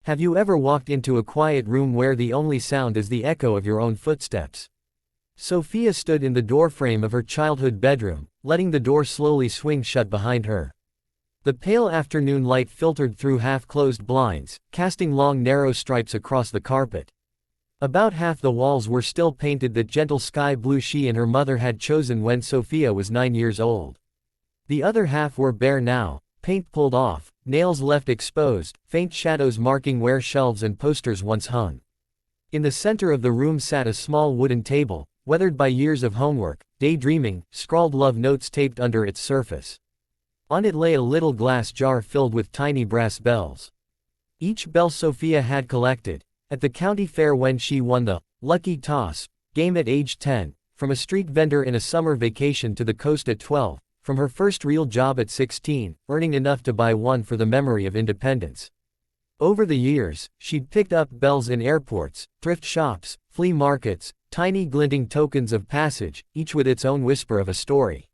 Have you ever walked into a quiet room where the only sound is the echo of your own footsteps? Sophia stood in the doorframe of her childhood bedroom, letting the door slowly swing shut behind her. The pale afternoon light filtered through half-closed blinds, casting long narrow stripes across the carpet. About half the walls were still painted that gentle sky blue she and her mother had chosen when Sophia was 9 years old. The other half were bare now, paint pulled off, nails left exposed, faint shadows marking where shelves and posters once hung. In the center of the room sat a small wooden table, weathered by years of homework, daydreaming, scrawled love notes taped under its surface. On it lay a little glass jar filled with tiny brass bells. Each bell Sophia had collected, at the county fair when she won the lucky toss game at age 10, from a street vendor in a summer vacation to the coast at 12, from her first real job at 16, earning enough to buy one for the memory of independence. Over the years, she'd picked up bells in airports, thrift shops, flea markets, tiny glinting tokens of passage, each with its own whisper of a story.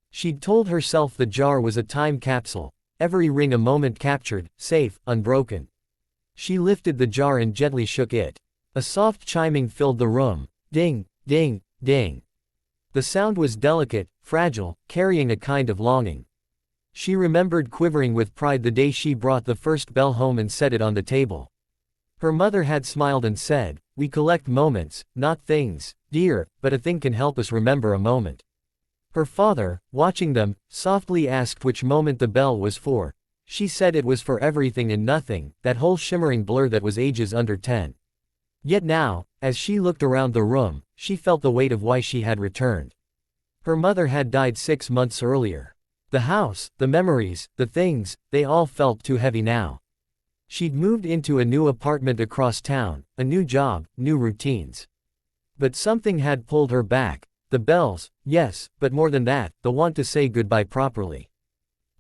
She'd told herself the jar was a time capsule, every ring a moment captured, safe, unbroken. She lifted the jar and gently shook it. A soft chiming filled the room. Ding, ding, ding. The sound was delicate, fragile, carrying a kind of longing. She remembered quivering with pride the day she brought the first bell home and set it on the table. Her mother had smiled and said, "We collect moments, not things, dear, but a thing can help us remember a moment." Her father, watching them, softly asked which moment the bell was for. She said it was for everything and nothing, that whole shimmering blur that was ages under 10. Yet now, as she looked around the room, she felt the weight of why she had returned. Her mother had died 6 months earlier. The house, the memories, the things, they all felt too heavy now. She'd moved into a new apartment across town, a new job, new routines. But something had pulled her back. The bells, yes, but more than that, the want to say goodbye properly.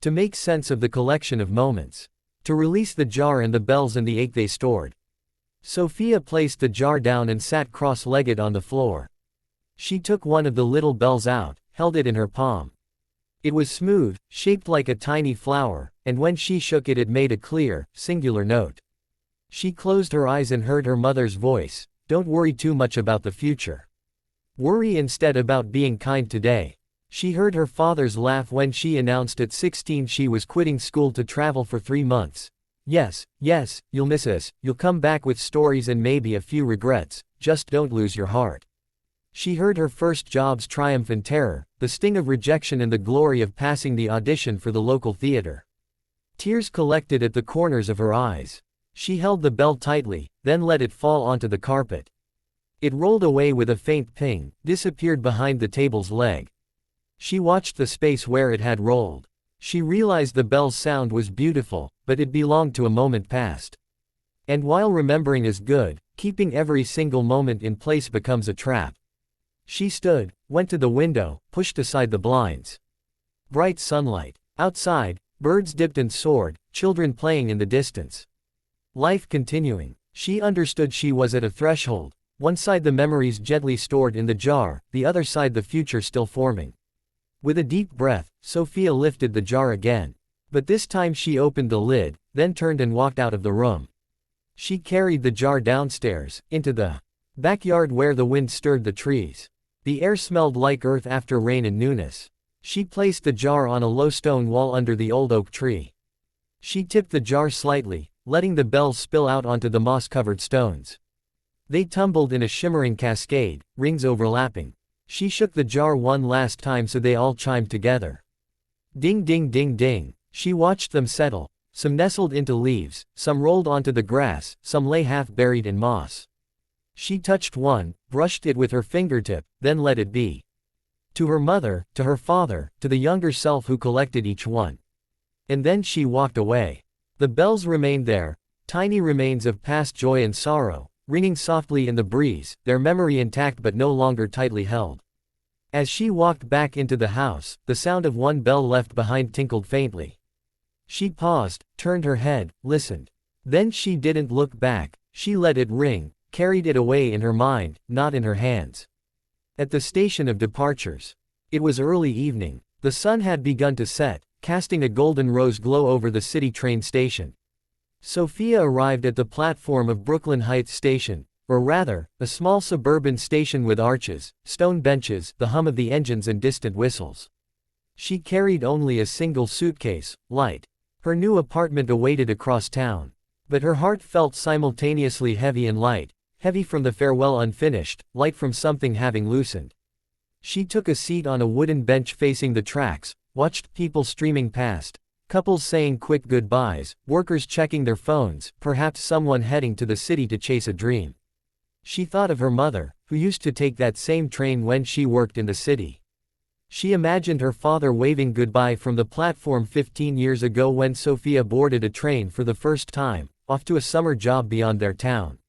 To make sense of the collection of moments. To release the jar and the bells and the ache they stored. Sophia placed the jar down and sat cross-legged on the floor. She took one of the little bells out, held it in her palm. It was smooth, shaped like a tiny flower, and when she shook it, it made a clear, singular note. She closed her eyes and heard her mother's voice, "Don't worry too much about the future. Worry instead about being kind today." She heard her father's laugh when she announced at 16 she was quitting school to travel for 3 months. "Yes, yes, you'll miss us, you'll come back with stories and maybe a few regrets, just don't lose your heart." She heard her first job's triumph and terror, the sting of rejection and the glory of passing the audition for the local theater. Tears collected at the corners of her eyes. She held the bell tightly, then let it fall onto the carpet. It rolled away with a faint ping, disappeared behind the table's leg. She watched the space where it had rolled. She realized the bell's sound was beautiful, but it belonged to a moment past. And while remembering is good, keeping every single moment in place becomes a trap. She stood, went to the window, pushed aside the blinds. Bright sunlight. Outside, birds dipped and soared, children playing in the distance. Life continuing. She understood she was at a threshold, one side the memories gently stored in the jar, the other side the future still forming. With a deep breath, Sophia lifted the jar again. But this time she opened the lid, then turned and walked out of the room. She carried the jar downstairs, into the backyard where the wind stirred the trees. The air smelled like earth after rain and newness. She placed the jar on a low stone wall under the old oak tree. She tipped the jar slightly, letting the bells spill out onto the moss-covered stones. They tumbled in a shimmering cascade, rings overlapping. She shook the jar one last time so they all chimed together. Ding ding ding ding. She watched them settle. Some nestled into leaves, some rolled onto the grass, some lay half buried in moss. She touched one, brushed it with her fingertip, then let it be. To her mother, to her father, to the younger self who collected each one. And then she walked away. The bells remained there, tiny remains of past joy and sorrow, ringing softly in the breeze, their memory intact but no longer tightly held. As she walked back into the house, the sound of one bell left behind tinkled faintly. She paused, turned her head, listened. Then she didn't look back, she let it ring, carried it away in her mind, not in her hands. At the station of departures. It was early evening. The sun had begun to set, casting a golden rose glow over the city train station. Sophia arrived at the platform of Brooklyn Heights Station, or rather, a small suburban station with arches, stone benches, the hum of the engines and distant whistles. She carried only a single suitcase, light. Her new apartment awaited across town. But her heart felt simultaneously heavy and light, heavy from the farewell unfinished, light from something having loosened. She took a seat on a wooden bench facing the tracks, watched people streaming past, couples saying quick goodbyes, workers checking their phones, perhaps someone heading to the city to chase a dream. She thought of her mother, who used to take that same train when she worked in the city. She imagined her father waving goodbye from the platform 15 years ago when Sophia boarded a train for the first time, off to a summer job beyond their town.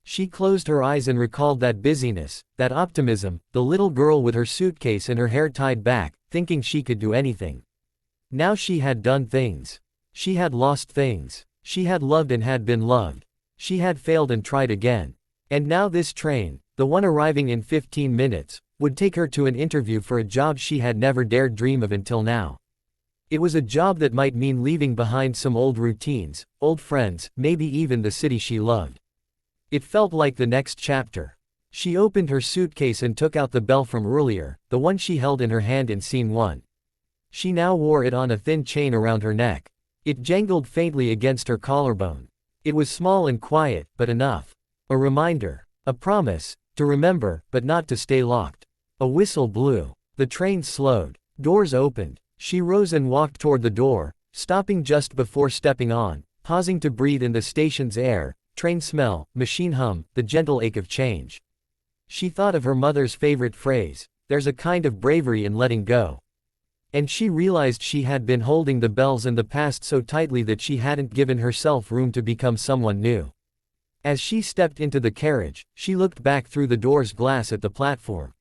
She closed her eyes and recalled that busyness, that optimism, the little girl with her suitcase and her hair tied back, thinking she could do anything. Now she had done things. She had lost things. She had loved and had been loved. She had failed and tried again. And now this train, the one arriving in 15 minutes, would take her to an interview for a job she had never dared dream of until now. It was a job that might mean leaving behind some old routines, old friends, maybe even the city she loved. It felt like the next chapter. She opened her suitcase and took out the bell from earlier, the one she held in her hand in scene 1. She now wore it on a thin chain around her neck. It jangled faintly against her collarbone. It was small and quiet, but enough. A reminder. A promise. To remember, but not to stay locked. A whistle blew. The train slowed. Doors opened. She rose and walked toward the door, stopping just before stepping on, pausing to breathe in the station's air, train smell, machine hum, the gentle ache of change. She thought of her mother's favorite phrase, "There's a kind of bravery in letting go." And she realized she had been holding the bells and the past so tightly that she hadn't given herself room to become someone new. As she stepped into the carriage, she looked back through the door's glass at the platform.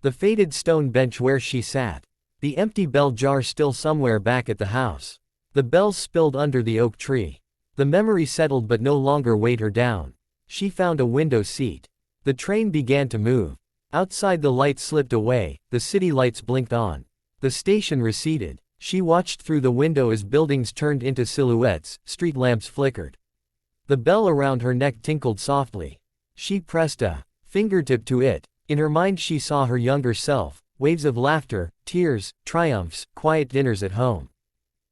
The faded stone bench where she sat. The empty bell jar still somewhere back at the house. The bells spilled under the oak tree. The memory settled but no longer weighed her down. She found a window seat. The train began to move. Outside the lights slipped away, the city lights blinked on. The station receded. She watched through the window as buildings turned into silhouettes, street lamps flickered. The bell around her neck tinkled softly. She pressed a fingertip to it. In her mind she saw her younger self. Waves of laughter, tears, triumphs, quiet dinners at home.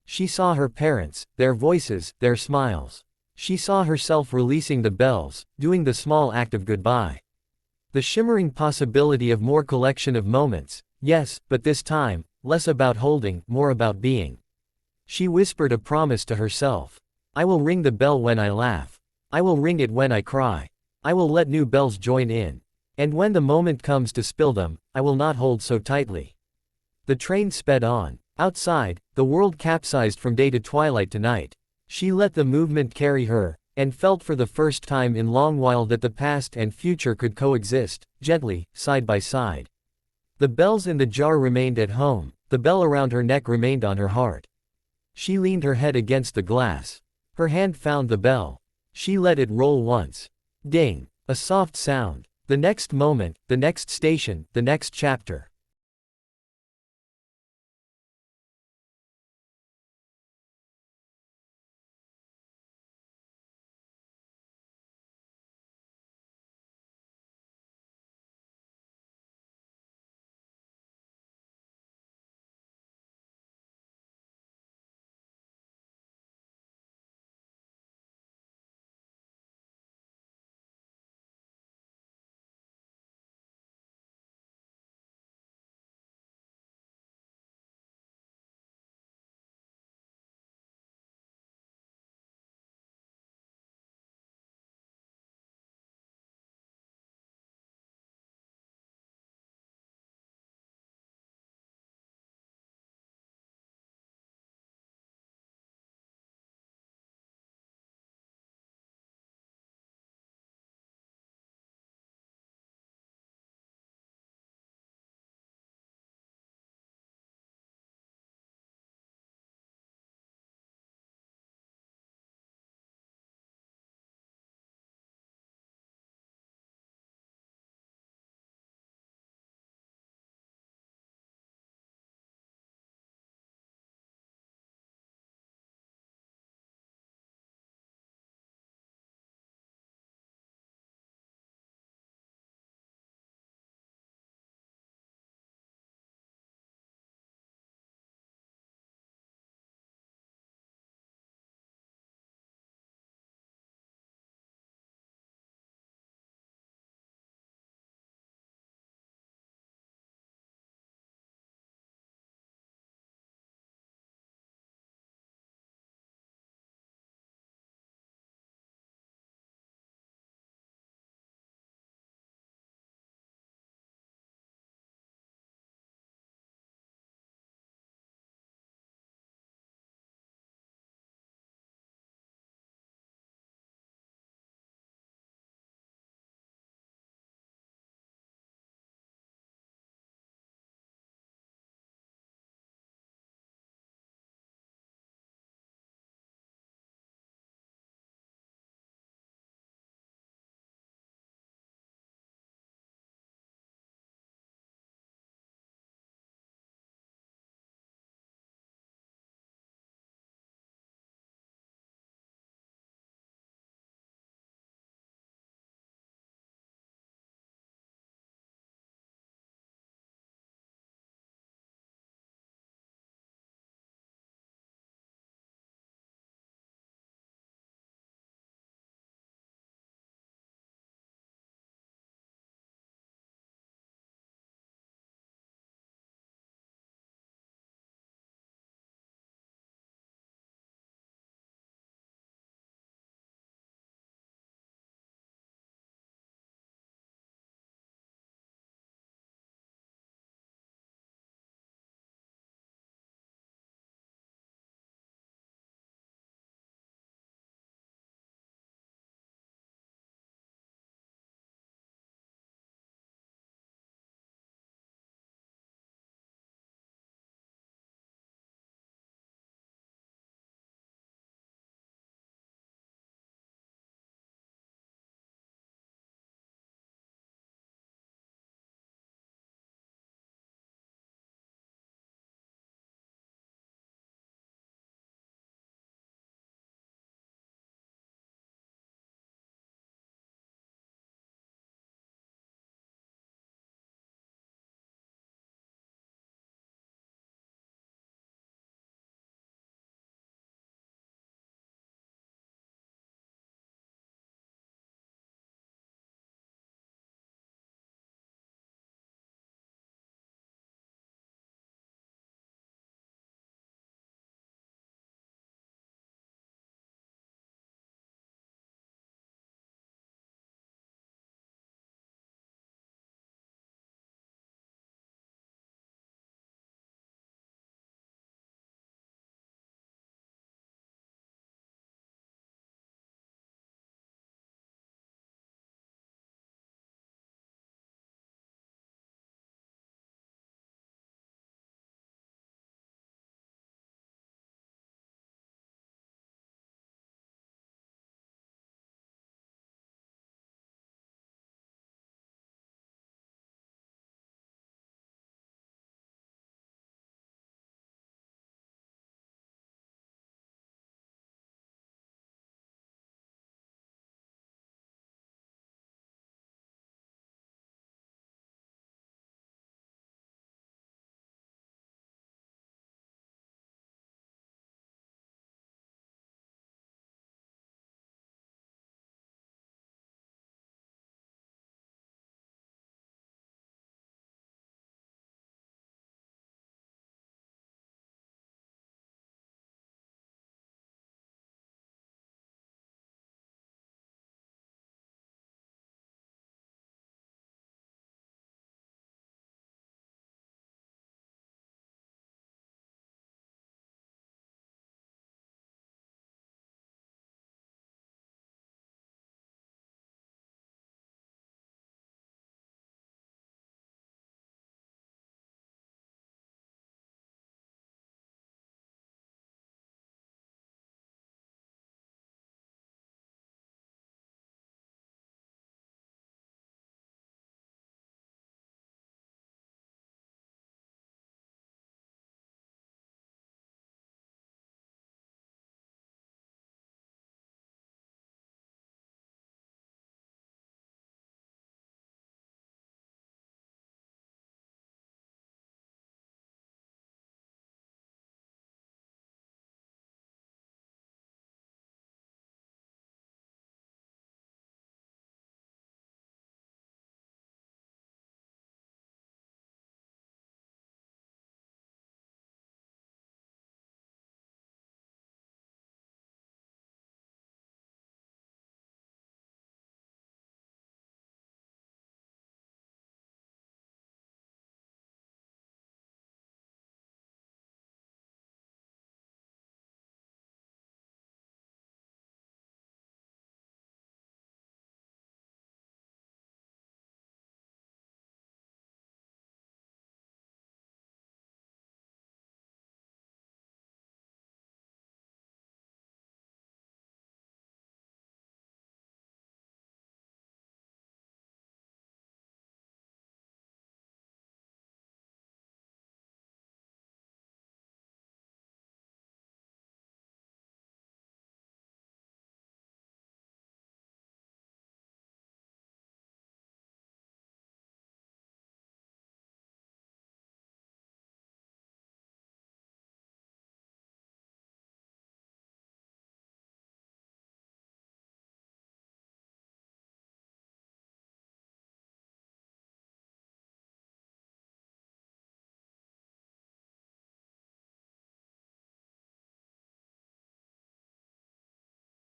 She saw her parents, their voices, their smiles. She saw herself releasing the bells, doing the small act of goodbye. The shimmering possibility of more collection of moments, yes, but this time, less about holding, more about being. She whispered a promise to herself. I will ring the bell when I laugh. I will ring it when I cry. I will let new bells join in. And when the moment comes to spill them, I will not hold so tightly. The train sped on. Outside, the world capsized from day to twilight to night. She let the movement carry her, and felt for the first time in long while that the past and future could coexist, gently, side by side. The bells in the jar remained at home, the bell around her neck remained on her heart. She leaned her head against the glass. Her hand found the bell. She let it roll once. Ding! A soft sound. The next moment, the next station, the next chapter.